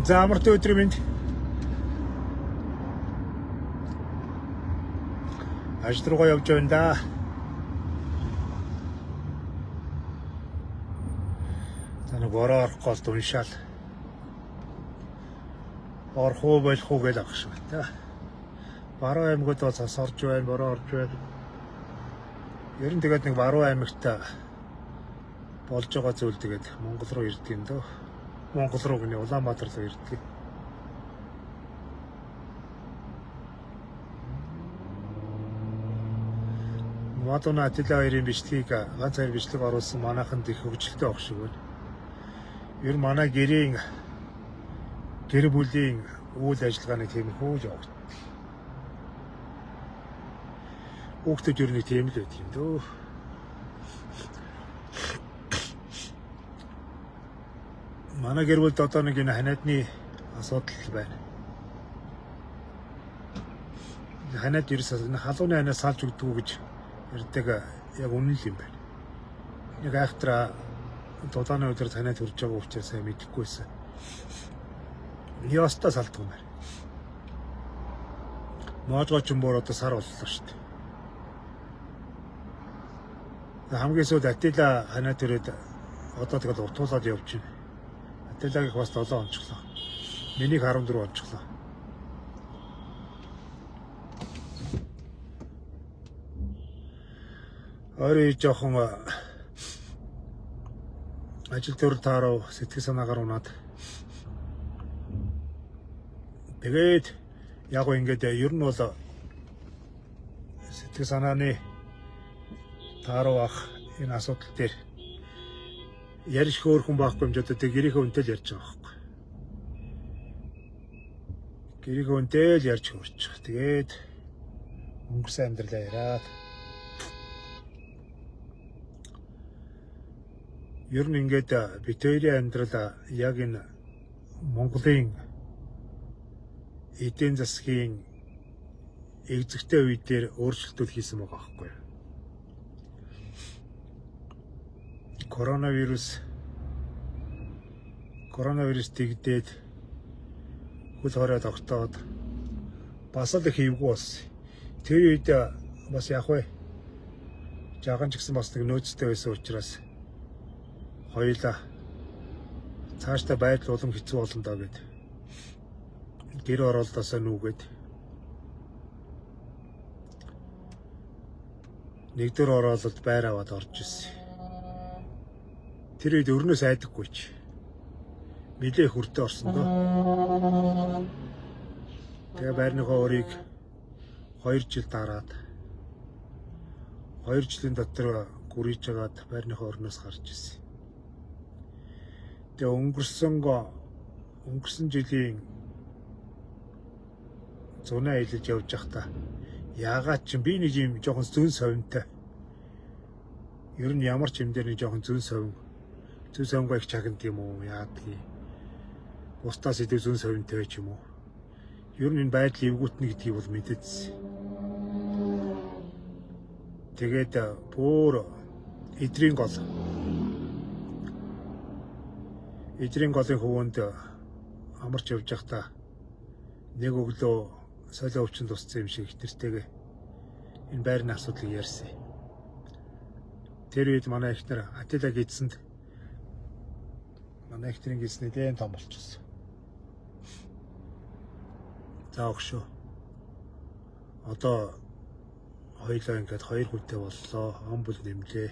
За амартай өдрийн мэнд. Ажил руугаа явж байна да. За нэг бороо орох гол уншаал. Орох уу болох уу гэж ахш байна. Баруун аймагуд бол цас орж байна, бороо орж байна. Ер нь тэгээд нэг баруун аймагт болж байгаа зүйл тэгээд Монгол руу ирдэг юм дөө. Монгол руу гэнэ Улаанбаатар руу ирдэг. Мадуна Атила хоёрын бичлэгийг ганц хоёр бичлэг оруулсан манайханд их хөгжилтэй авах шиг байна. Ер нь манай гэр бүлийн үйл ажиллагааны тийм хөөж явах. Хүүхдүүд ер нь тийм л байт юм дөө. Манай гэр бүлд одоо нэг энэ ханиадны асуудал байна. Ханиад ерөөсөө халууны ханиад салж өгдөг гэж ярьдаг яг үнэн л юм байна. Нэг айхтра дулааны өдөр ханиад хүрж байгаа учраас сайн мэдэхгүйсэн. Ястаа салдаг юм байна. Моожгооч юм боор одоо сар боллоо шүү дээ. Хамгийн сүүлд Атила ханиад төрөөд одоо тэгэл утуулаад явж байна. Атилагийг бас 7 онцглоо. Миний 14 онцглоо. Орой жоохон ажил төрөл таарав сэтгэл санаагаар унаад. Тэгээд яг ингээд ер нь бол сэтгэл санааны таарав ах энэ асуудал дээр ярих хөөрхөн байхгүй юм ч одоо тэг гэрийнхээ үнтэй л ярьж байгаа байхгүй. Гэрийнхээ үнтэй л ярьж хөрч. Тэгээд өнгөрсөн амьдралаа яриад. Ер нь ингээд бит хоёрын амьдрал яг энэ Монголын эдийн засгийн эгзэгтэй үе дээр өөрчлөлтүүд хийсэн байгаа байхгүй. Коронавирус тэгдээд хөл хорой тогтоод бас л их эвгүй болсон. Тэр үед бас яг вэ жаахан ч гэсэн бас нэг нөөцтэй байсан учраас хоёулаа цаашдаа байдал улам хэцүү болно даа гэд гэр оролдосоо нүгэд нэгдүгээр оролцолд байр аваад орж ирсэн. Тэр үед өрнөөс айдаггүй ч нэлээ хүртэ орсон доо. Тэгээ байрныхоо өрийг 2 жил дараад 2 жилийн дотор гүрийж жагаад байрныхоо өрнөөс гарч ирсэн. Тэгээ өнгөрсөн жилийн зунаа илж явж байхдаа яагаад ч би нэг юм жоохон зүүн совинтай. Ер нь ямар ч юм дээр нэг жоохон зүүн совингаа их чагнад юм уу яадгийг. Бусдаас илүү зүүн совинтай ч юм уу. Ер нь энэ байдал эвгүүтнэ гэдгийг бол мэдээдсэн. Тэгээд бүр эдрийн голын хөвөнд амарч явж байхдаа нэг өглөө солио өвчин тусцсан юм шиг ихнэртэйгээ энэ байрны асуудлыг ярьсан. Тэр үед манай ихнэр Атила гидсэнд манай ихнэрийн гидсний дээн том болчихсон. За өгшөө. Одоо хоёлоо ингээд 2 хүнтэй боллоо. Он бүл нэмлээ.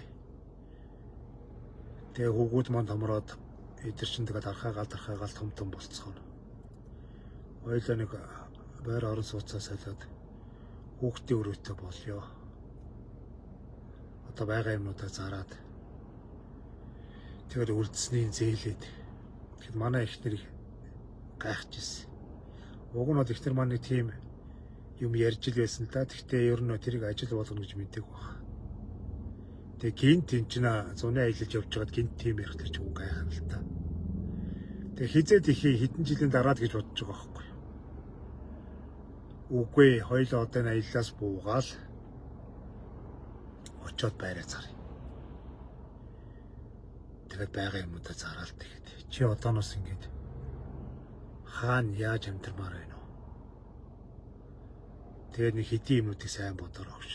Тэгээ хүүгүүд манд хамраад эдгэр чин тэгээд архаагаал том болцгоно. Хоёлоо нэг байр орон сууцаа солиод хүүхдийн өрөөтэй болёо. Одоо байгаа юмнуудаа зараад тэгээд үлдсэнийг зээлээд тэгэхэд манай ихнэр гайхаж ирсэн. Уг нь бол ихнэр маань тийм юм ярьж ил байсан л да. Гэхдээ ер нь тэрийг ажил болгоно гэж мэддэг баг. Тэгээ гинт тэнчнэ зуны аялалж явж байгаад гинт тийм ярих гэж үг гайхал л та. Тэгээ хизээд их хэдэн жилийн дараад гэж бодож байгаа байхгүй. Үгүй хоёлоо одоо энэ аяллаас буугаал очоод байраа заръя. Тэгээд байгаа юмудаа зараал тэгэхэд чи одооноос ингэж хаана яаж амьдрмаар байна вэ? Тэгээд нэг хэдийн юмнуудыг сайн бодороо гэж.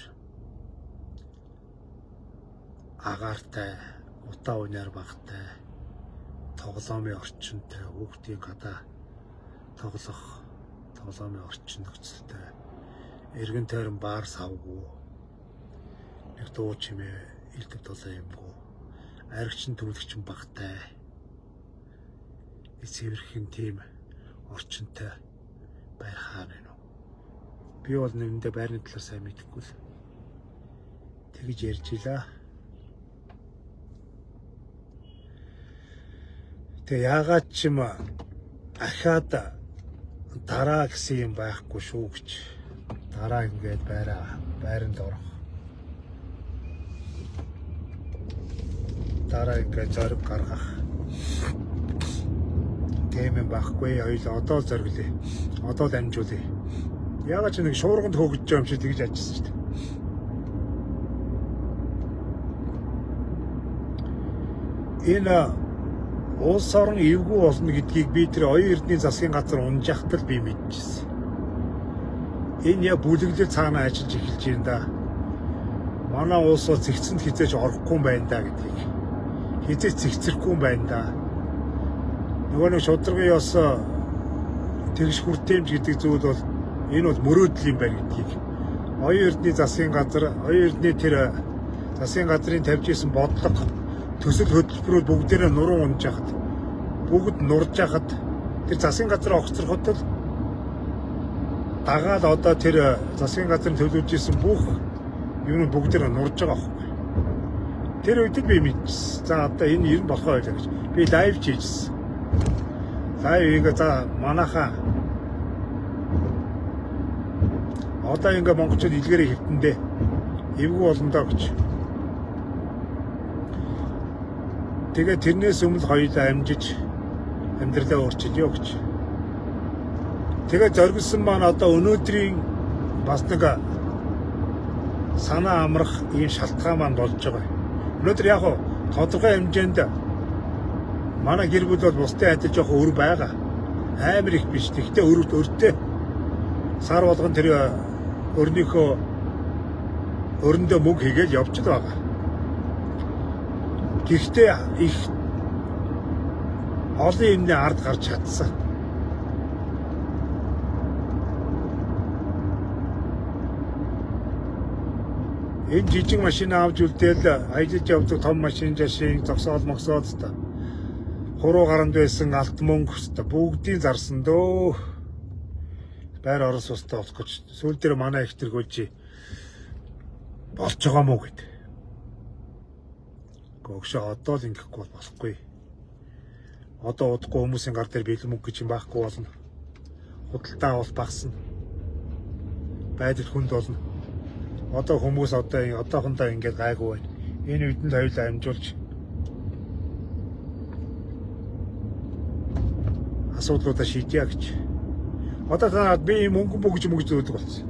Агаартай, утаа уняар багтай, тоглоомын орчинтай, хүүхдийн гадаа тоглох тоглоомын орчин нөхцөлтэй, эргэн тойрон баар савгүй, нэг дуу чимээ илтгэв тулаа юмгүй, аригчин түлэгчин багтай, эцэвэрхэн тийм орчинтай байр хаана вэ? Би бол нэгэндээ байрны талаар сайн мэдэхгүй л тэгж ярьж илаа. Тэгээ яагаад ч юм ахаад дараа гэсэн юм байхгүй шүү гэж. Дараа ингээд байранд орох. Дараа ингээд зориг гаргах. Тийм юм байхгүй. Хоёул одоо л зориглээ. Одоо л амжуулъя. Яагаад ч нэг шуурганд хөөгдөж байгаа юм шиг тэгж ажилласан шүү дээ. Энэ улс орон эвгүй болно гэдгийг би тэр оюун эрдний засгийн газар унжахт л би мэдчихсэн. Энэ яа бүлэглэл цаана ажиллаж эхэлж байна да. Манай улс бол зэгцэнд хизээж орохгүй юм байна да гэдгийг. Хизээж зэгцэрэхгүй юм байна да. Нөгөө нэг шударгын ёс тэгш хүртээмж гэдэг зүйл бол энэ бол мөрөөдөл юм байна гэдгийг. Оюун эрдний засгийн газар, оюун эрдний тэр засгийн газрын тавьж исэн бодлого төсөл хөтөлбөрүүд бүгдээрээ нуруу унж яхад бүгд нурж яхад тэр засгийн газар огцроход л дагаад одоо тэр засгийн газрын төлөвлөж исэн бүх юм бүгдээрээ нурж байгаа байхгүй. Тэр үед би мэдчихсэн. За одоо энэ ер нь болохоо байлаа гэж. Би лайв хийжсэн. Лайв ингээ за манайхаа одоо ингээ монголчууд илгээрээ хэвтэндээ эвгүй болно доо гэж. Тэгээ тэрнээс өмнө хоёулаа амжиж амьдралаа өөрчилё гэж. Тэгээ зоргилсон маань одоо өнөөдрийн бас нэг санаа амрах ийм шалтгаан маань болж байгаа. Өнөөдөр яг тодорхой хэмжээнд манай гэр бүл бол бусдын адил жоох өр байгаа. Амар их биш. Тэгтээ өртөө сар болгон тэр өрөндөө мөнгө хийгээл явж байгаа. Гэхдээ их олон юмны ард гарч чадсан. Энэ жижиг машин авч үлдээл аялаж явдаг том машин жашин зогсоол могсоод та. Хуруу гаранд байсан алт мөнгө бүгдийг зарсан дөө. Байр орос устаа болох гэж сүүл дээр манай их тэргүүлж болж байгаа мó гэд. Гогшоо одоо л ингэхгүй болохгүй. Одоо удахгүй хүмүүсийн гар дээр бэлэн мөнгө гэж юм байхгүй болно. Худалдаа бол багасна. Байдал хүнд болно. Одоо хүмүүс одоохондоо ингэж гайгүй байна. Энэ үед нь хоёулаа амжуулж асуудлуудаа шийдье гэж. Одоо танаад би мөнгө бөгж зөөдөг болсон.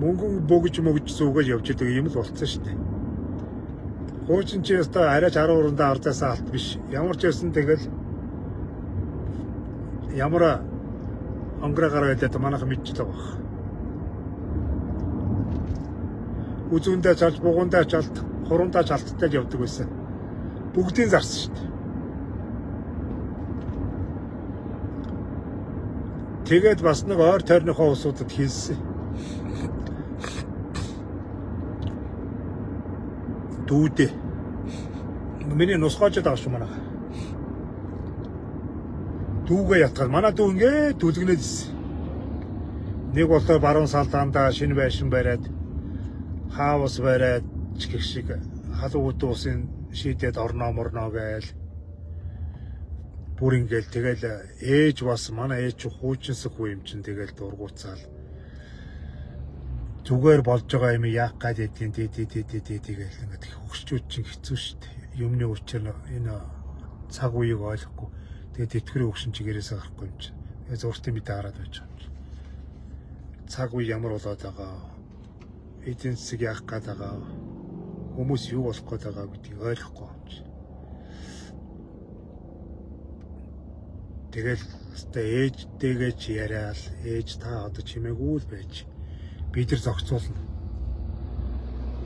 Мөнгө бөгж зүүгэж явж байгаа юм л болцсон шүү дээ. Хуучин ч яста арайч 10 урандаа ардаас алт биш. Ямар ч байсан тэгэл ямар онгороор байлаа манайхан мэдчихлээ баг. Үзүүндээ чалж, бугундаа чалт, хуруундаа чалттай л явдаг байсан. Бүгдийг зарсан шүү дээ. Тэгээд бас нэг ойр тойрныхоо улсуудад хийсэн. Дүүдээ. Миний нусгаачд байгаа шүү манайха. Дүүгээ ятгал. Манай дүү ингээд дүлгнээд ирсэн. Нэг болоо баруун салдаандаа шинэ байшин бариад хаус бариад гэх шиг халуун уусын шийдээд орноо морноо гээл. Бүр ингээл тэгэл ээж бас манай ээж хуучинсахгүй юм чин тэгэл дургуцаал. Зүгээр болж байгаа юм яах гээд гэдгийг тэгэл ингээд хөгшчүүд чинь хэцүү шүү дээ. Юмны учир энэ цаг үеийг ойлгохгүй. Тэгээд тэтгэрийн хөгшин чигээрээс гарахгүй юм чинь. Тэгээд зуртын мэдээ хараад байж байгаа юм чинь. Цаг үе ямар болоод байгаа. Эдийн засаг яах гээд байгаа. Хүмүүс юу болох гээд байгаа гэдгийг ойлгохгүй юм чинь. Тэгэл хэвээ ээжтэйгээ чи яриад ээж та одоо чимээгүй л байж бид нар зохицуулна.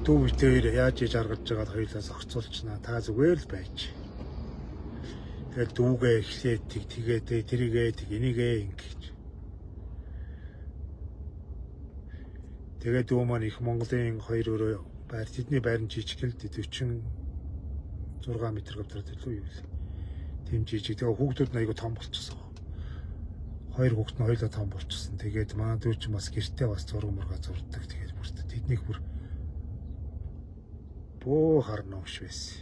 Дүү битээр яаж ээж аргаж байгаад хоёулаа зохицуулчихна. Та зүгээр л байж. Тэгэл дүүгээ эхлээд тэгээд тэрийгээ энийгээ ингэж. Тэгээд дүү маань их Монголын 2 өрөө байр тэдний байр нь жижиг л 46 м квадрат илүү юу вэ? Тим жижиг. Тэгээ хүүхдүүд нь айгүй том болчихсон. 2 хүүхэд нь хоёулаа том болчихсон. Тэгээд манай дүү чинь бас гэртээ бас зураг мурга зурдаг. Тэгээд бүрт тэднийг бүр бөө харна ууш байсан.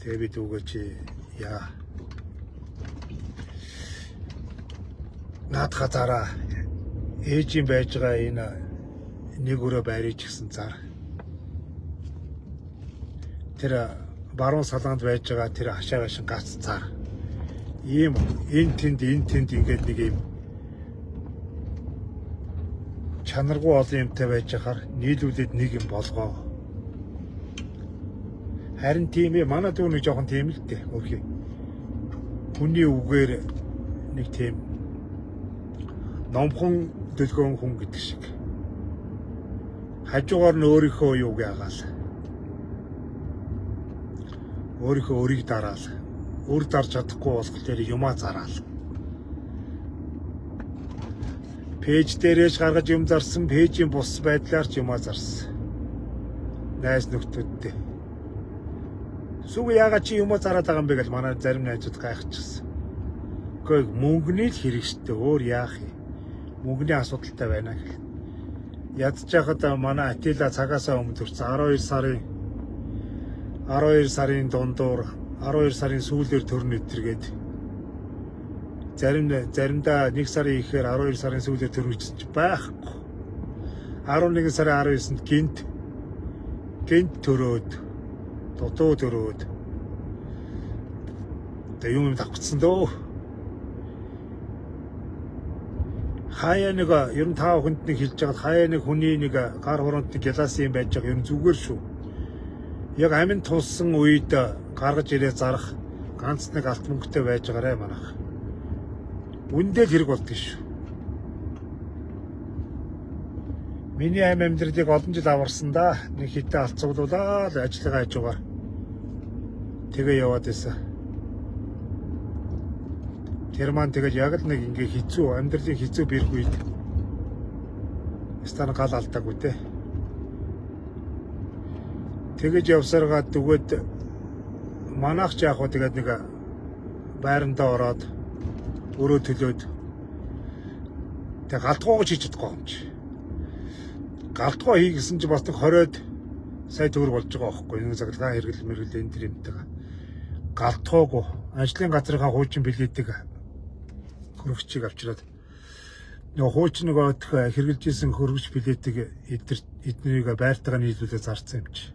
Тэгээ би дүүгээ чи яа. Наадха зараа ээжийн байж байгаа энэ нэг өрөө байрыг гэсэн зар. Тэр баруун салаанд байж байгаа тэр хашаагаш гац цаар. Ийм энэ тэнд ингээд нэг юм чанаргүй олон юмтай байж хахаар нийлүүлээд нэг юм болгоо. Харин тийм ээ манай дүү нэг жоохон тийм л дээ. Окей. Хүний үгээр нэг тийм номхон дэлгөөн хүн гэдэг шиг. Хажуугаар нь өөрийнхөө юуг яагаал. Өөрийнхөө өрийг дараал. Өр дарж чадахгүй болохоор юмаа зараал. Пэйж дээрээс гаргаж юм зарсан, пэйжийн бус байдлаар ч юмаа зарсан. Найз нөхдүүдтэй. Сүг яагаад чи юмаа зараад байгаа юм бэ гэж манай зарим найзууд гайхчихсан. Гэхдээ мөнгөний л хэрэг штэ өөр яах юм. Мөнгөний асуудалтай байна гэх. Ядж яхад манай Атила цагаасаа өмнө төрсөн 12 сарын дундуур 12 сарын сүүлээр төрнө өдргээд заримдаа 1 сарын ихээр 12 сарын сүүлээр төрнө гэсэн чи байхгүй. 11 сарын 19-нд гинт төрөөд дутуу төрөөд тэ юм давхцсан дөө. Хаяа нэг ер нь 5 хүнд нэг хэлж байгаад хаяа нэг хүний нэг гар хоронд нэг гялаас юм байж байгаа юм зүгээр шүү. Яг амин тулсан үед гаргаж ирээ зарах ганц нэг алт мөнгөтэй байж байгаарэ манайх. Үндэл хэрэг болдгоо шүү. Миний амьдралыг олон жил аварсан да. Нэг хитэ алцуулуулаад ажиллагаа хажуугаар. Тэгээ яваад байсан. Тэр маань тэгэл яг л нэг ингээ хэцүү амьдралын хэцүү бэрх үед стан гал алдаагүй те. Тэгэж явсаргаа дүгээд манайх ч яг хөө тэгээд нэг байрандаа ороод өөрөө төлөөд тэг галтгооч хийж чадахгүй юм чи. Галтгоо хий гэсэн чи бас нэг 20-од сая төгрөг болж байгаа байхгүй юу? Заглагаа хэрэгэл мэрэгэл энэ төр юмтэйгээ. Галтгоогүй ажлын газрынхаа хуучин билетийг хөрөгчийг авчираад нөгөө хуучин нөгөөх хэрэгжилжсэн хөрөгч билетийг эднэрийг байртайгаа нийлүүлээд зарцсан юм чи.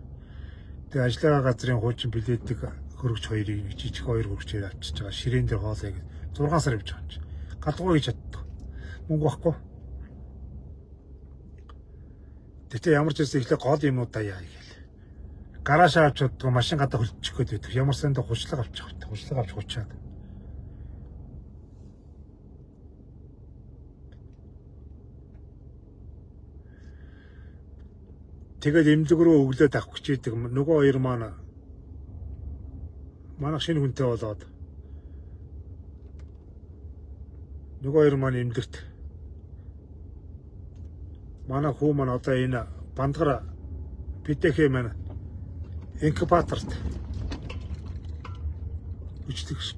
Тэгээ ажлын газрын хуучин билетийг хөрөгч хоёрыг жижиг 2 хөрөгчээр авчиж байгаа. Ширээн дээр хоолой гэж 6 сар явж байгаа юм чи. Галтгоо хийж чаддаг. Мөнгө байхгүй. Тэгтээ ямар ч зүйл ихлэ гол юмудаа яа гээл. Гараж авч чаддаг, машин гадаа хөлчих гээд байдаг. Ямар санд хучлаг авчих байдаг. Хучлаг авч хучаад. Тэгээд эмнэлэг рүү өглөөд авах гэж идэг. Нөгөө хоёр манайх шинэ хүнтэй болоод нөгөө хоёр маань эмнэлэгт манай хүү маань одоо энэ бандгар битэхэ маань инкубаторт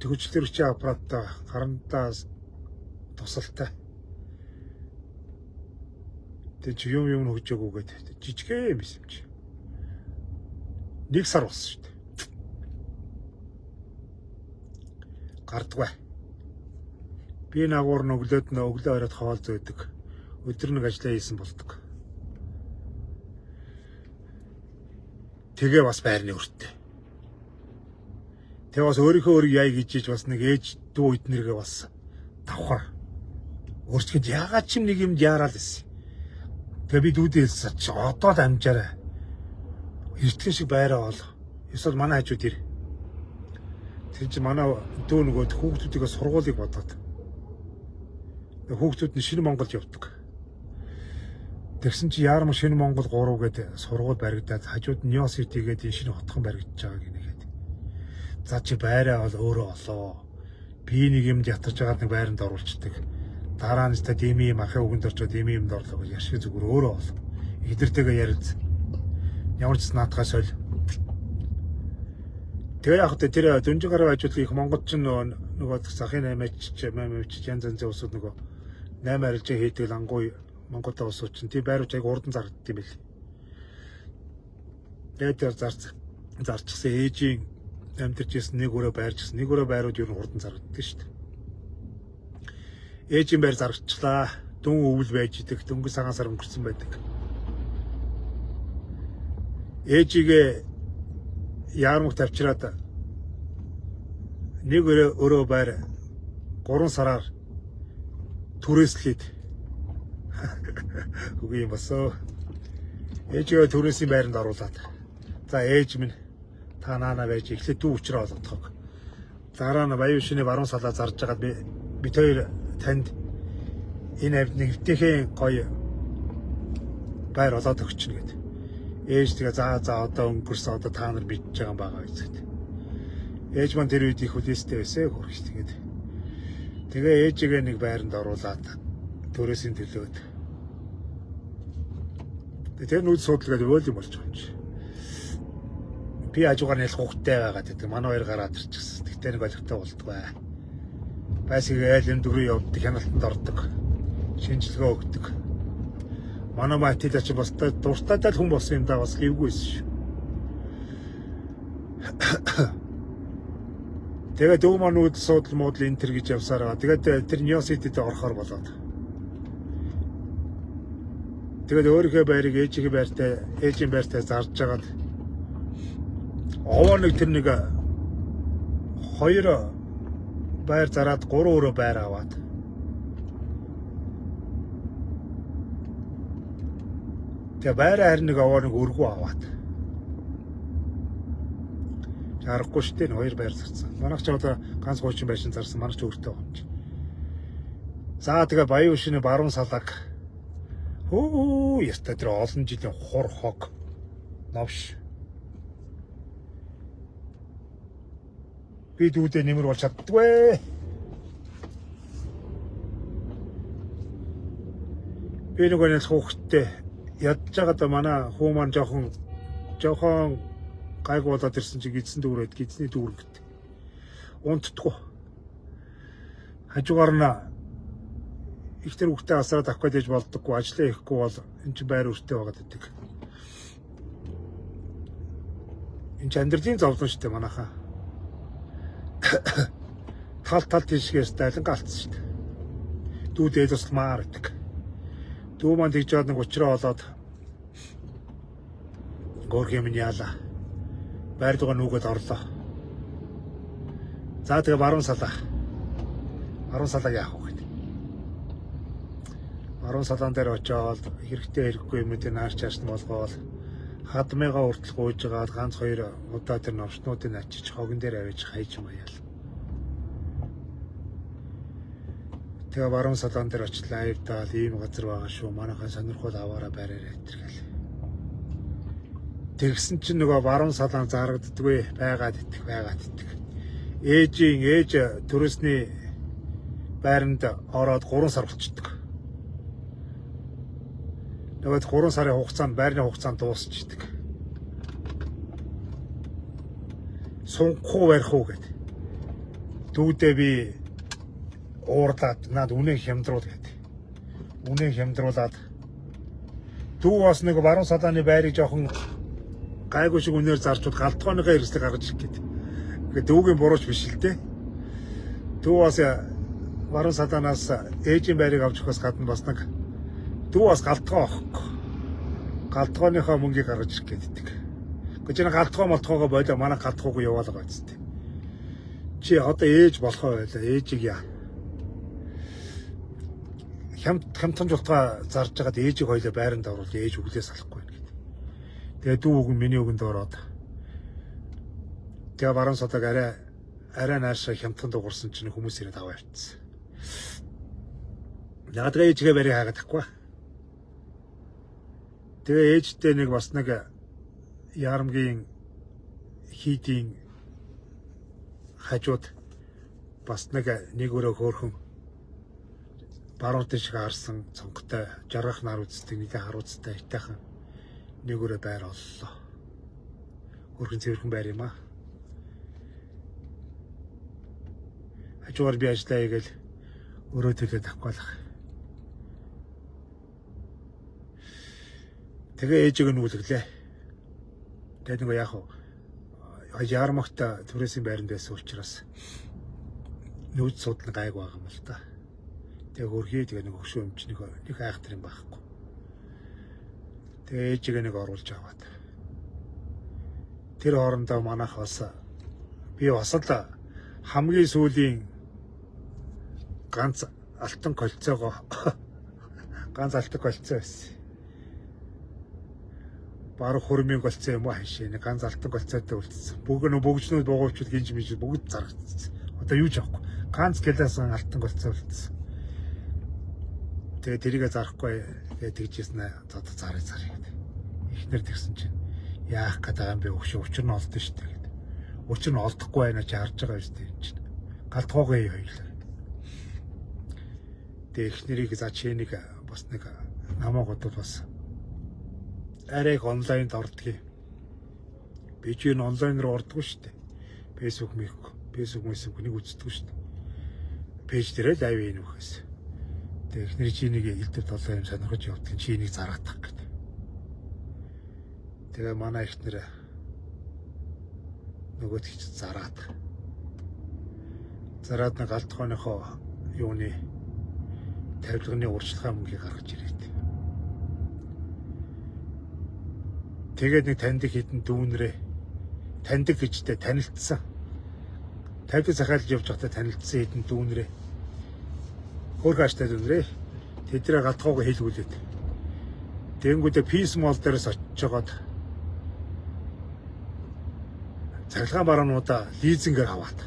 хүчлэгч аппараттай гарантаа тусалтай. Тэг чи юм хөгжөөгүйгээд жижигхэн юм чи. 1 сар болсон шүү дээ. Гардгүй. Би нагуур өглөөд өглөө ороод хоол зөөдөг. Өдөр нэг ажиллаа хийсэн болдог. Тэгээ бас байрны өртөө. Тэгээ бас өөрийнхөө яй гэж бас нэг ээж дүү эднэргээ бас давхар. Өөрчлөж яагаад ч нэг юм яарал байсан. Тэгээ би дүүдээ хэлсэн чи одоо л амжаарай. Эртгэн шиг байраа бол. Эсвэл манай хажууд ир. Тэр чинь манай дүү нөгөө хүүхдүүдийн сургуулийг бодоод. Хүүхдүүд нь шинэ Монголд явдаг. Тэгсэн чи яарм шинэ Монгол 3 гээд сургууль баригдаад хажууд нь Нёс Сити гээд энэ шинэ хотхон баригдаж байгаа гинэгээд. За чи байраа бол өөрөө олоо. Би нэг юмд ятарж байгаад нэг байранд оруулцдаг. Дараа нь та дими юм ахаа өгөнд орчоод дими юмд орлоо гэж яшиг зүгээр өөрөө ол. Эдэртэйгээ ярилц. Ямар ч наадхаас ойл. Тэгээ яг тэр дөнжин гараа ажуулыг их Монголд ч нөгөө захын 8-ч янз янзын усуд нөгөө 8 арилжаа хийдэг лангуй Монголд усууд чинь тийм байрууч аяг урдан зарагддаг юм бэл. Тэгээд зарчсан ээжийн амьдарчсэн нэг өрөө байрчсан нэг өрөө байрууд ер нь урдан зарагддаг шүү дээ. Ээжийн байр зарагчлаа. Дүн өвөл байж идэг, дөнгөж цагаан сар өнгөрсөн байдаг. Ээжигээ яармаг тавьчраад нэг өрөө байр 3 сараар түрээслээд үгүй юм басоо. Ээжигээ түрээсийн байранд оруулаад. За ээж минь та наана байж эхлээд дүү учраа олгодгоо. Дараа нь баян шинэ баруун салаа зарж байгаад бид хоёр танд энэ нэвтэхийн гоё байр олоод өгч нэгэд. Ээж тэгээ за одоо өнгөрсөн одоо та нар мэдж байгаа юм байгаа гэхэд. Ээж маань тэр үед их хүлээстэй байсан хөрч тэгээд. Тэгээ ээжигээ нэг байранд оруулаад төрөөсийн төлөөд. Тэр нүд судалгаад өөл юм болж байгаа юм чи. Би ажуугаар нэлэх хөвгтэй байгаад гэдэг. Манай хоёр гараад ирчихсэн. Тэгтээ нэг олигтой болтгоо. Байсгийн юм дөрөв явдаг, хяналтанд ордог. Шинжилгээ өгдөг. Манай матил ач бас дуртай хүн болсон юм да бас ливгүйсэн шүү. Тэгээд дөө манууд судал модл энтер гэж явсаар байгаа. Тэгээд тэр Нёс Ситид орохоор болоод. Тэгээд өөрийнхөө байрыг ээжийн байртай зарж жагаад овоо нэг тэр нэг 2 байр зараад 3 өрөө байр аваад. Тэгээ байраа харин нэг овоо нэг өргөө аваад. Харахгүй шүү дээ 2 байр зарсан. Манайх ч одоо ганц хуучин байшин зарсан. Манайх ч өөртөө байгаа юм чи. За тэгээ баян шинэ баруун салааг. Хөө яста тэр олон жилийн хур хог новш. Би дүүдээ нэмэр бол чаддгүй. Би нэг нэг хүүхдтэй ядж байгаад манай хүү маань жоохон гайгүй болоод ирсэн чи гидсэн дүүрээд гидсний дүүргэт. Унтдаггүй. Хажуугаар нь их тэр хүүхдээ асараад авах гэж болдоггүй, ажиллаа хийхгүй бол эн чинь байр өртөө байгаад байдаг. Энд амьдралын зовлон шүү дээ манайхаа. Тал тийшгээс дайлан галцсан шүү дээ. Дүүдээ тусламаар гэдэг. Дүү маань тэгж жаад нэг учраа болоод горхи минь яалаа. Байр дугаар нүгэд орлоо. За тэгээ баруун салааг яах вэ гэдэг. Баруун салаан дээр очиод хэрэгтэй хэрэггүй юмнуудыг наарч яашна болгоол хадмыгаа уртл гуйж байгаад ганц 2 удаа тэр новчнуудыг ачиж хогон дээр авиж хайж маяал. Тэгээ баруун салаан дээр очлаа ивдаал ийм газар байгаа шүү. Манайхаа сонирхол аваараа байраарай гэтэргээл. Тэгсэн чинь нөгөө баруун салаан зарагддаггүй байгаад идэх. Ээж төрөөсний байранд ороод 3 сар болчихдог. Тэгээд 3 сарын хугацаанд байрны хугацаанд дуусчихдаг. Сунхуу барих уу гэд. Дүүдээ би уурлаад над үнэ хямдруул гэд. Үнэ хямдруулаад дүү бас нэг баруун салааны байрыг жоохон гайгүй шиг үнээр зарчуул галтгооныхаа хэрэгслийг гаргаж ирэх гээд. Ингээд дүүгийн бурууч биш л дээ. Дүү бас баруун салаанаас ээжийн байрыг авч өгөхөөс гадна бас нэг дүү бас галтгоо авахгүй. Галтгооныхоо мөнгийг гаргаж ирэх гээд. Гэхдээ энэ галтгоогоо болоо манай галтгоогүй яваалгаа байцтай. Чи одоо ээж болохоо байлаа. Ээжийг яа. Хямдхан жуултгаа зарж байгаад ээжийг хоёлоо байранд оруулж ээж өглөөс салахгүй байна гэдэг. Тэгээ дүү үг нь миний үгэнд ороод. Тэгээ баруун салааг арай арай наашаа хямдхан дуурсан чинь хүмүүс ирээд аваа явчихсан. Ягаад тэгээ ээжгээ барийг хаагаад тахгүй. Тэгээ ээжтэй нэг бас нэг ярамгийн хийдийн хажууд бас нэг өрөө хөөрхөн баруун шиг харсан цонхтой жаргах нар үздэг нэг харуулцтай айтайхан нэг өрөө байр оллоо. Хөрхөн цэвэрхэн байр юм аа. Хажуугаар би ажиллаа хийгээл өрөө төлөө тавхгаалах. Тэгээ ээжийг нүүлгэлээ. Тэгээд нэг яг яармагта түрээсийн байранд байсан учраас нүүж судлан гайг байгаа юм л та. Тэгээ хөрхий тэгээ нэг хөшөө өмч нэг айхтар юм байхгүй. Тэгээ ээжийг нэг оруулж аваад. Тэр хоорондоо манайх бас би бас л хамгийн сүүлийн ганц алтан колцоогоо байсан. Баруун хөрмийн голцоо юм уу хашаа нэг ганц алтан голцоотой үлдсэн. Бүгжнүүд богоочуд гинж мэж бүгд зарагдсан. Одоо юу ч авахгүй. Ганц гэлээсэн алтан голцоо үлдсэн. Тэгээ тэрийгэ зарахгүй тэгээ тэгжсэн одоо зарыг гэдэг. Ихнэр тэгсэн чинь яах гэдэг юм бэ өгшөө учир нь олдсон шүү дээ гэдэг. Учир нь олдохгүй байна чи харж байгаа юм шүү дээ энэ чинь. Галтгоогүй хоёлаа. Тэгээ ихнэрийг за чи нэг бас нэг намаа годод бас арай их онлайнд ордгийг. Би ч энэ онлайн руу ордгоо шүү дээ. Facebook нэг үздэг шүү дээ. Пэйж дээр л лайв ийн өгөхөөс. Тэгээ эхнэр чи нэг элдв толгой юм сонирхож явдаг чи энийг зарагдах гэдэг. Тэгээ манай эхнэр нөгөөд хич зараад нэг алт хооныхоо юуны тавилганы урьдчилгаа мөнгийг гаргаж ирээд. Тэгээд нэг таньдаг хитэн дүүнрээ таньдаг гэжтэй танилцсан. 50 захиалж явж байхдаа танилцсан хитэн дүүнрээ хөөрхөн аштай дүүнрээ тэдрээ галтгоогүй хэлгүүлээд. Тэнгүүдээ Peace Mall дээрээс очиж жагаад цахилгаан баруунуудаа лизингээр аваад.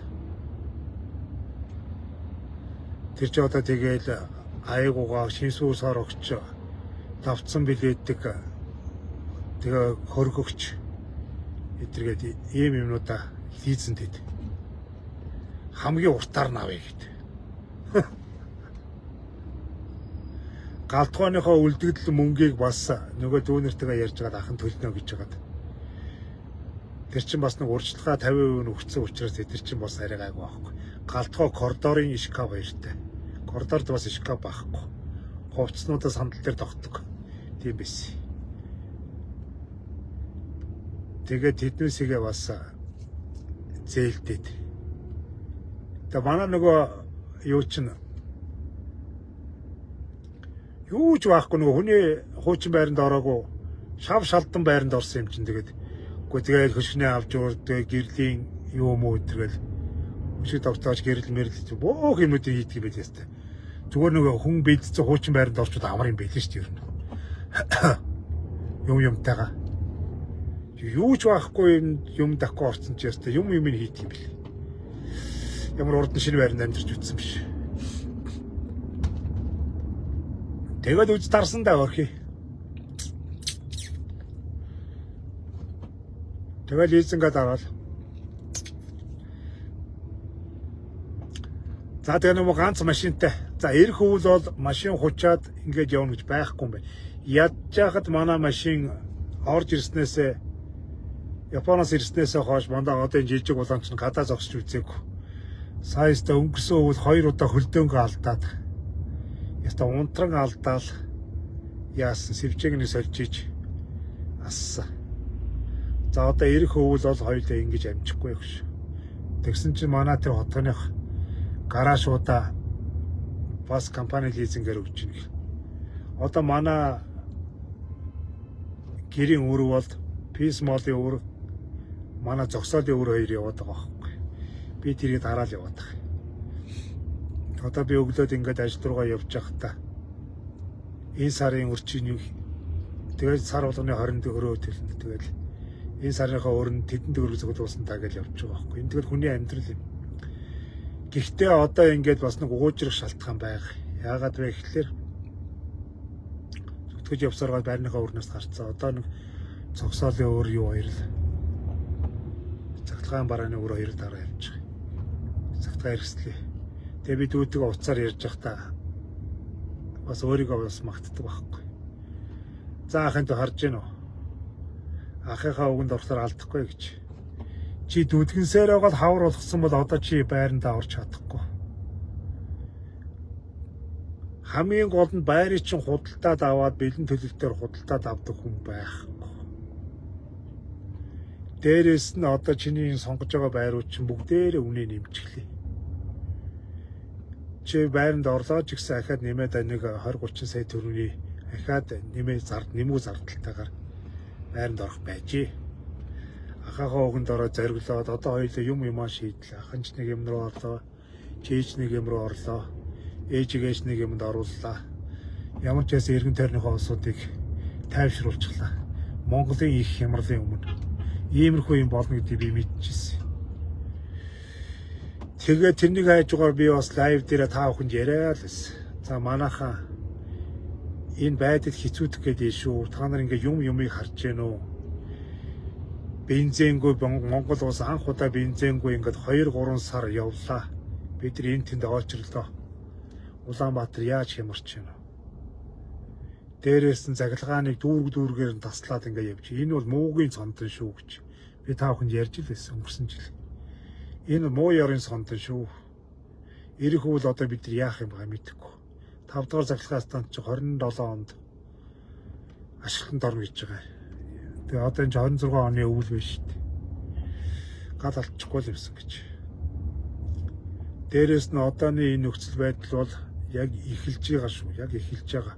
Тэр ч одоо тэгээл айгуугаа шинсүүсээр өгч давцсан билээдэг. Тэгээ хөргөгч эдэргээд ийм юмнуудаа лизэнд хэд хамгийн уртаар навъя гэд. Галтгооныхоо үлдэгдэл мөнгийг бас нөгөө дүүнэртэйгээ ярьж байгаад ахын төлнө гэж байгаад. Тэр чинь бас нэг урьдчилгаа 50% өгсөн учраас тэр чинь бас арай гайгүй байхгүй. Галтгоо коридорын шкаф баяртай. Коридорд бас шкаф байхгүй. Хувцснуудаа сандал дээр тогтдог. Тийм биш. Тэгээд тэднээсээ бас зээлдээд. Тэгээ манай нөгөө юу ч байхгүй нөгөө хүний хуучин байранд ороогүй шав шалдан байранд орсон юм чинь тэгээд үгүй тэгээд хөшгнээ авч өөрөө гэрлийн юу муу өдргээл өшиг тогтоож гэрэл мэрэл бөөх юмнуудыг хийдэг юм байл ястай. Зүгээр нөгөө хүн бэлдсэн хуучин байранд орчод амар юм байл шүү дээ ер нь. Юмтайгаа юу ч байхгүй юм дахгүй орсон ч ястай юм хийх юм бэл. Ямар урд нь шинэ байранд амьдарч үтсэн биш. Тэгээд үз дарсан даа өрхий. Тэгээд лизингээ дараал. За тэгээ нэг ганц машинтай. За ирэх үйл бол машин хучаад ингэж явна гэж байхгүй юм байна. Ядж яхад манай машин орж ирснээсээ Японоос ирснээсээ хойш мандаа одоо энэ жижиг улаанч нь гадаа зогсож үзээгүй. Саяста өнгөрсөн үйл 2 удаа хөлдөөнгөө алдаад. Яста унтран алдаал яасан сэвчээгний сольжиж ассан. За одоо ирэх өвөл бол хоёулаа ингэж амжихгүй явах. Тэгсэн чинь манай тэр хотгоных гаражуудаа бас компани лизингээр өгч байна. Одоо манай гэрийн өр бол Peace Mall-ийн өр манай зогсоолын өр хоёр яваад байгаа байхгүй. Би тэрийг дараал яваад байгаа. Одоо би өглөөд ингээд ажил руугаа явж байхдаа энэ сарын өрчийн тэгээд сар болгоны 24-өө төлөнд тэгээд энэ сарынхаа өрн тэдэн төгрөг зөвлөсөн та гэж явж байгаа байхгүй. Энэ тэгээд хүний амьдрал юм. Гэхдээ одоо ингээд бас нэг уужрах шалтгаан байга. Яагаад вэ гэхэлэр зүтгэж явсаргаад байрныхаа өрнөөс гарцсан. Одоо нэг цогсоолын өөр юу хоёр л цагтгаан барааны өөр хоёр дараа явж байгаа. Цагтгаа хэрэгслээ. Тэгээ би дүүтэйгээ уцаар ярьж байхдаа бас өөрийгөө бас магтдаг байхгүй. За ахын дэ харж гэнэ үү? Ахыхаа үгэнд орохоор алдахгүй гэж. Чи дүүдгэнсээр байгаад хавар болгосон бол одоо чи байрандаа орж чадахгүй. Хамгийн гол нь байрыг чинь худалдаад аваад бэлэн төлөлтөөр худалдаад авдаг хүн байхгүй. Дээрээс нь одоо чиний сонгож байгаа байрууд чинь бүгдээрээ үнэ нэмчихлээ. Чи байранд орлоо ч гэсэн ахаад нэмээд нэг 20-30 сая төгрөгийн ахаад нэмүү зардалтайгаар байранд орох байжээ. Ахаахаа өгөнд ороод зориглоод одоо хоёулаа юмаа шийдлээ. Аханч нэг юм руу орлоо, чийч нэг юм руу орлоо, ээжигээш нэг юмд орууллаа. Ямар ч байсан эргэн тойрныхоо улсуудыг тайвшруулчихлаа. Монголын их хямралын өмнө иймэрхүү юм болно гэдгийг би мэдчихсэн. Тэгээд тэрнийг хайжгаар би бас лайв дээр та бүхэнд яриа л байсан. За манайхаа энэ байдал хэцүүдэх гэдэг шүү. Та нар ингээ юмыг харж гэнэ үү? Бензингүй Монгол улс анх удаа бензингүй ингээд 2-3 сар явлаа. Бид нар энэ тэнд очрлоо. Улаанбаатар яаж хямарч байна вэ? Дээрээс нь заглагааныг дүүргээр нь таслаад ингээ явж. Энэ бол муугийн цонтон шүү гэж би та бүхэнд ярьж л байсан өнгөрсөн жил. Энэ муу ёрын цонтон шүү. Ирэх үйл одоо бид нар яах юм байгаа мэдэхгүй. 5 дугаар заглагаас тань чи 27 онд ашиглалтанд орно гэж байгаа. Тэгээ одоо энэ 26 оны өвөл биш шүү дээ. Гал алдчихгүй л юмсан гэж. Дээрээс нь одооны энэ нөхцөл байдал бол яг эхэлж байгаа шүү. Яг эхэлж байгаа.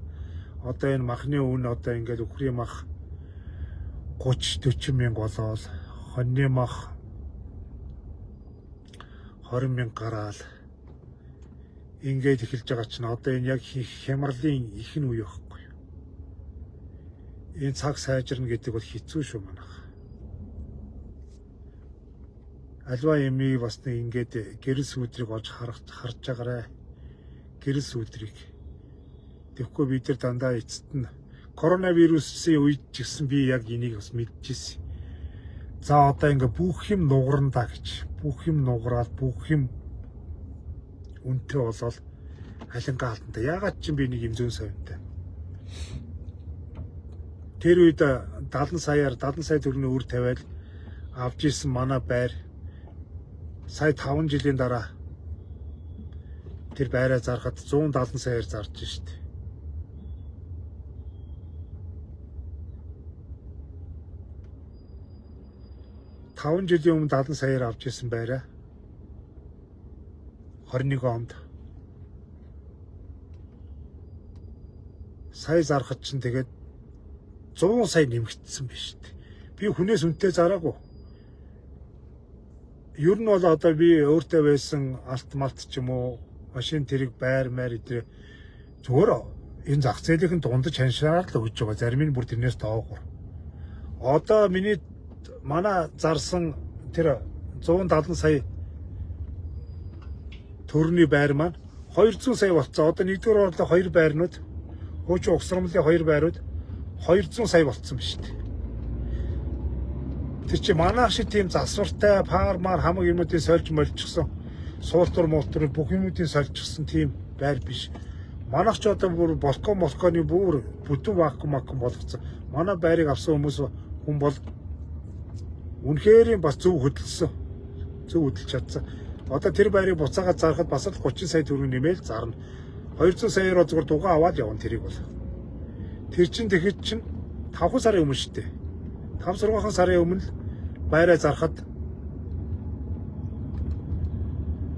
Одоо энэ махны үн одоо ингээд өхрийн мах 30-40 мянга болоод хоньны мах 20 мянга гараал ингээд эхэлж байгаа чинь одоо энэ яг хямралын ихэнх үе байхгүй юу? Энэ цаг сайжирна гэдэг бол хэцүү шүү манайх. Альва юмыг бас нэг ингээд гэрэл сүудрийг олж харж байгаарэ. Гэрэл сүудрийг. Тэгэхгүй бид нар дандаа эцэст нь коронавирусын үед ч гэсэн би яг энийг бас мэдчихсэн. За одоо ингээ бүх юм нугарна гэж. Бүх юм нугараад бүх юм үнэтэй болол халингаа алтантай. Ягаад ч би нэг юм зүүн совинтай. Тэр үед 70 сая төгрөгийн үр тавиал авч ирсэн манай байр сая 5 жилийн дараа тэр байраа зархад 170 саяар зарж штт. Таван жилийн өмнө 70 саяар авч ирсэн байраа 21 онд сая зархад чинь тэгээд 100 сая нэмэгдсэн биш үү? Би хүнээс үнэтэй зараагүй. Ер нь бол одоо би өөртөө байсан алт малт ч юм уу машин тэрэг байр эдрээ зүгээр энэ зах зээлийн дундаж ханшаар л өгж байгаа. Зарим нь бүр тэрнээс доогуур. Одоо манай зарсан тэр 170 сая төгрөгийн байр маань 200 сая болцсон. Одоо нэгдүгээр орлоо 2 байрнууд хуучин угсрамлын 2 байрууд 200 сая болцсон биз дээ. Тэр чи манайх шиг тийм засвартай фармаар хамаг юмнуудыг сольж молчихсон суултур муултур бүх юмнуудыг сольчихсон тийм байр биш. Манайх ч одоо бүр балконы бүр бүтэн вакуум болгоцсон. Манай байрыг авсан хүн бол үнэхээр бас зөв хөдөлсөн. Зөв хөдөлж чадсан. Одоо тэр байрыг буцаагаад зарахад бас л 30 сая төгрөг нэмэл зарна. 200 саяар зүгээр дугаа аваад явна тэрийг бол. Тэр чин тэгэхэд чин 5 сарын өмнө шүү дээ. 5-6 сарын өмнө байраа зарахад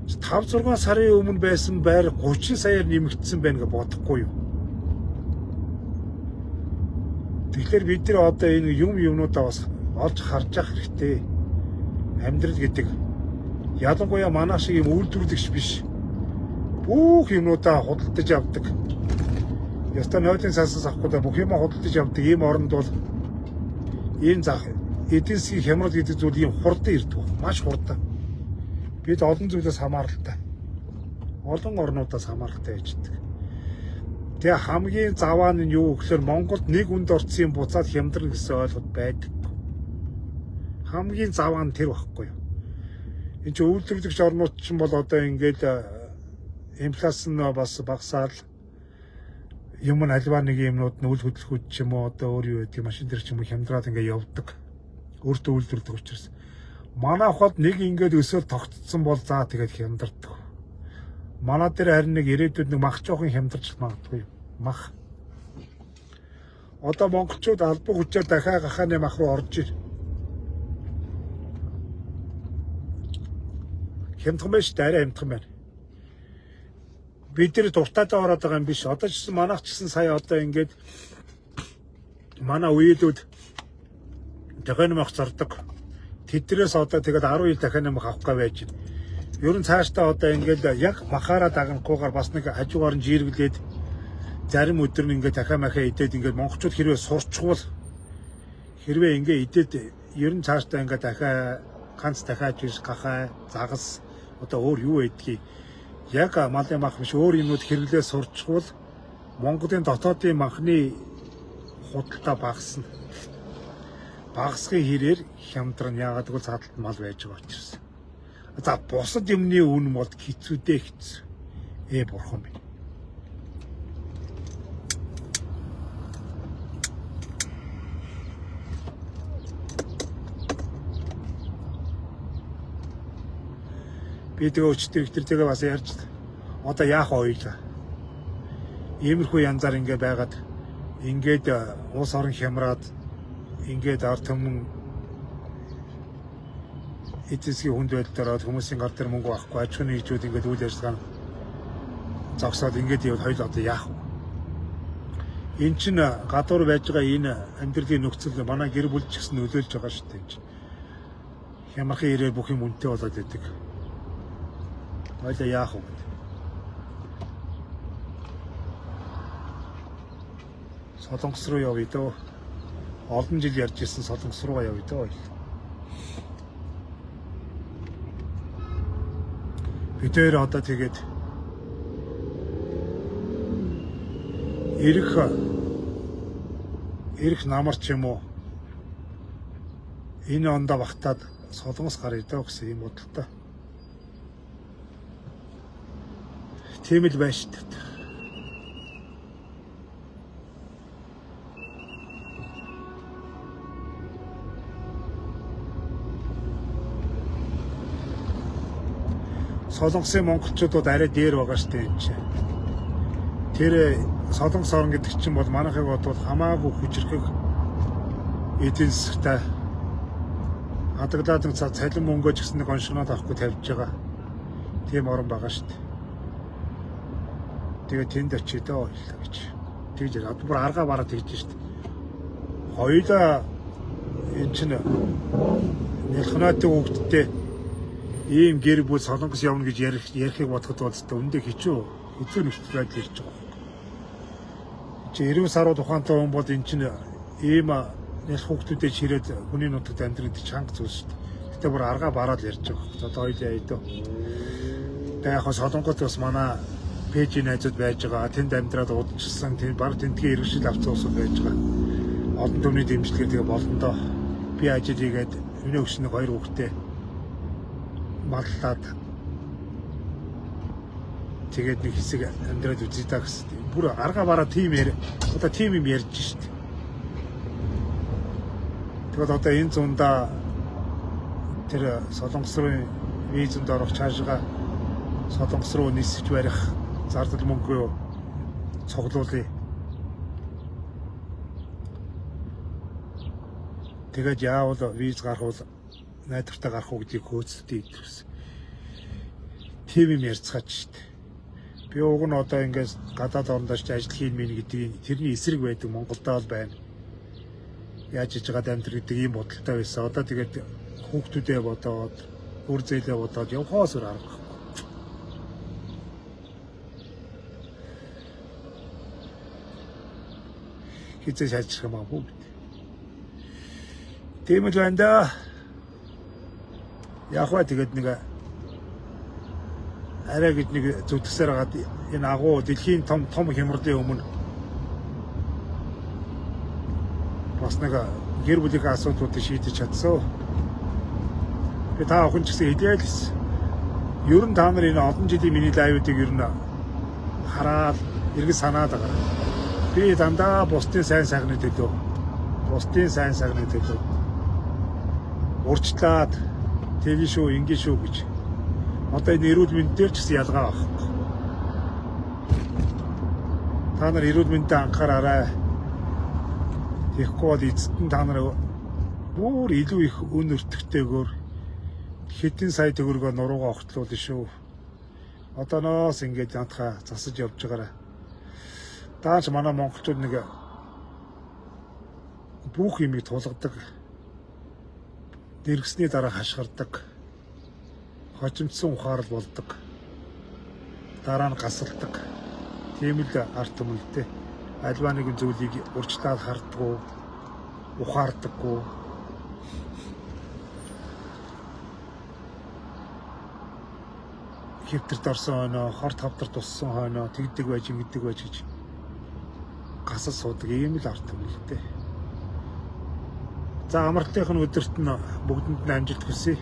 5-6 сарын өмнө байсан байр 30 саяар нэмэгдсэн байна гэж бодохгүй юу? Тэгэхээр бид нар одоо энэ юмнуудаа бас олж харж явах хэрэгтэй. Амьдрал гэдэг ялангуяа манайх шиг юм үйлдвэрлэгч биш. Бүх юмнуудаа худалдаж авдаг. Ястаа нойтын сансаас авахгүй бүх юм худалдаж авдаг ийм оронд бол энэ эдийн засгийн хямрал гэдэг зүйл ийм хурдан ирдэг. Маш хурдан. Бид олон зүйлээс хамааралтай. олон орнуудаас хамааралтай байждаг. Тэгээ хамгийн заваа нь юу гэхээр Монголд нэг үнд орцын буцаад хямдрал гэсэн ойлголт байдаг. Хамгийн заваа нь тэр байхгүй юу? Энд чинь үйлдвэрлэгч орнууд чинь бол одоо ингээд инфляци нь бас багасаал юм альва нэг юмнууд нь үйл хөдлөхүүд ч юм уу одоо өөр юу гэдэг машин дээр ч юм уу хямдраад ингээд явдаг. Өөртөө үйлдвэрлэдэг учраас манай хот нэг ингээд өсөөл тогтцсон бол за тэгээд хямдардаг. Манай дээр харин нэг ирээдүйд нэг мах жоохон хямдарч магадгүй мах. Одоо монголчууд албан хүчээр дахиад гахааны мах руу орж ир. Хямдхан байж арай хямдхан байна. Бид нэр дуртайдаа ороод байгаа юм биш. Одоо ч гэсэн манайх ч гэсэн сая одоо ингээд манай үеэлүүд дахиад мах зардаг. Тэдрээс одоо тэгээд 10 ил дахиад мах авах гэж байж байна. Ер нь цаашдаа одоо ингээд яг махаараа дагнахгүйгээр бас нэг хажуугаар нь жиргэлээд зарим өдөр нь ингээд дахиад махаа идээд ингээд монголчууд хэрвээ сурчвал хэрвээ ингээд идээд ер нь цаашдаа ингээд дахиад ганц дахиад жиш гахаа загас одоо өөр юу байдгийг яг малын мах биш өөр юмуд хэрэглээ сурчвал Монголын дотоодын махны худалдаа багасна. Багасхын хэрээр хямдран яагаад гэвэл цаадалд мал байж байгаа учраас. За бусад юмны үн бол хэцүүдээ хэцүү. Бурхан минь. Би тэгээ өчтөр ихтертэйгээ бас ярьж одоо яах ойлаа. Иймэрхүү янзаар ингэ байгаад ингээд уус орон хямраад ингээд ард түмэн эцэсгийн хүнд байдлаараа хүмүүсийн гар дээр мөнгө авахгүй аж ахуйн нэгжүүд ингээд үйл ажиллагаа зогсоод ингээд явал хоёул одоо яах вэ? Эн чинь гадуур байж байгаа энэ амьдралын нөхцөл манай гэр бүл ч гэсэн нөлөөлж байгаа шүү дээ. Хямрахын ирээр бүх юм үнэтэй болоод байдаг. Хоёул яах вэ? Солонгос руу явъя дөө. Олон жил ярьж ирсэн Солонгос руу явъя дөө. Бид хоёр одоо тэгээд ирэх намар ч юм уу энэ ондоо багтаад Солонгос гаръя дөө гэсэн юм бодолтой. Тийм л байна шүү дээ. Солонгосын монголчуудад арай дээр байгаа шүү дээ энэ чинь. Тэр Солонгос орн гэдэг чинь бол манайхыг бодвол хамаагүй хүчрхэг эдийн засагтай хадгалаад цалин мөнгөө ч гэсэн нэг оншгоноод авахгүй тавьж байгаа. Тийм орн байгаа шүү дээ. Тэгээд тэнд очие дөө ойлаа гэж. Тэгж яа бүр аргаа бараад тэгж шүү дээ. Хоёулаа энэ чинь нэлхнаатай хөвгтдээ ийм гэр бүл Солонгос явна гэж ярихыг бодоход бол өндөө хэцүү нөхцөл байдал ирж байгаа. Чи 90 сарууд ухаантай хүн бол энэ чинь ийм нэлх хөвгтүүдэд чирээд хүний нутагт амьдрэх чанга зүйл шүү дээ. Гэтэ бүр аргаа бараад ярьж байгаа. Одоо хоёулаа яа дөө. Тэгээ яг Солонгот бас манай пэйжийн найзууд байж байгаа. Тэнд амьдраад удажсан. Тэнд баг тентгийн иргэшил авцсан усуд байж байгаа. Олон төвний дэмжлэгээр тэгээ болондоо би ажил хийгээд миний өгснөг 2 хүүхдээ маллаад тэгээд нэг хэсэг амьдраад үзье та гэсэн. Бүр арга бараа тим одоо тим юм ярьж шít. Тэгээд одоо энэ зундаа тэр Солонгос руу визэнд орох цаашгаа Солонгос руу нисэж барих зардал мөнгөө цуглуулъя. Тэгээд яавал виз гарах бол найдвартай гарах уу гэдгийг хөөцөлтөө идэрсэн. Тийм юм ярьцгаач шүү дээ. Би уг нь одоо ингээс гадаад орндооч ажил хийн мэн гэдгийг тэрний эсрэг байдаг Монголдоо л байна. Яаж хийж байгаа амьдрал гэдэг ийм бодолтой байсан. Одоо тэгээд хүүхдүүдээ бодоод, үр зээлээ бодоод явхоос өөр арга. Хизээ шалжих юм аа бүгд. Тийм л байна да. Яг хаа тэгээд нэг арай гэж нэг зүтгэсээр хагаад энэ агуу дэлхийн том хямралын өмнө бас нэг гэр бүлийн асуудлуудыг шийдэж чадсан. Би та охин ч гэсэн хэлээл гэсэн. Ер нь та нар энэ олон жилийн миний лайвуудыг ер нь хараад эргэж санаад байгаа. Би дандаа бусдын сайн сайхны төлөө урьдчилаад тэгэн шүү, ингэн шүү гэж. Одоо энэ эрүүл мэнд дээр ч гэсэн ялгаа байхгүй. Та нар эрүүл мэндэд анхаараарай. Тэгэхгүй бол эцэст нь та нар бүр илүү их үн өртөгтэйгээр хэдэн сая төгрөгөөр нуруугаа огтлуулна шүү. Одооноос ингэж янтхаа засаж явж байгаарай. Дааш манай монголчууд нэг бүх юмыг тулгадаг. Дэргэсний дараа хашгирдаг. Хожимдсан ухаарл болдог. Дараа нь гасалдаг. Тийм л арт түмэлтэй. Альва нэгэн зүйлийг урьдчилаад хардггүй, ухаардаггүй. Хэвтэрт орсон хойноо, хор тавтарт туссан хойноо тэгдэг байж ингэдэг байж гэж гасал суудаг ийм л арт түмэлтэй. За амралтынх нь өдөрт нь бүгдэнд нь амжилт хүсье.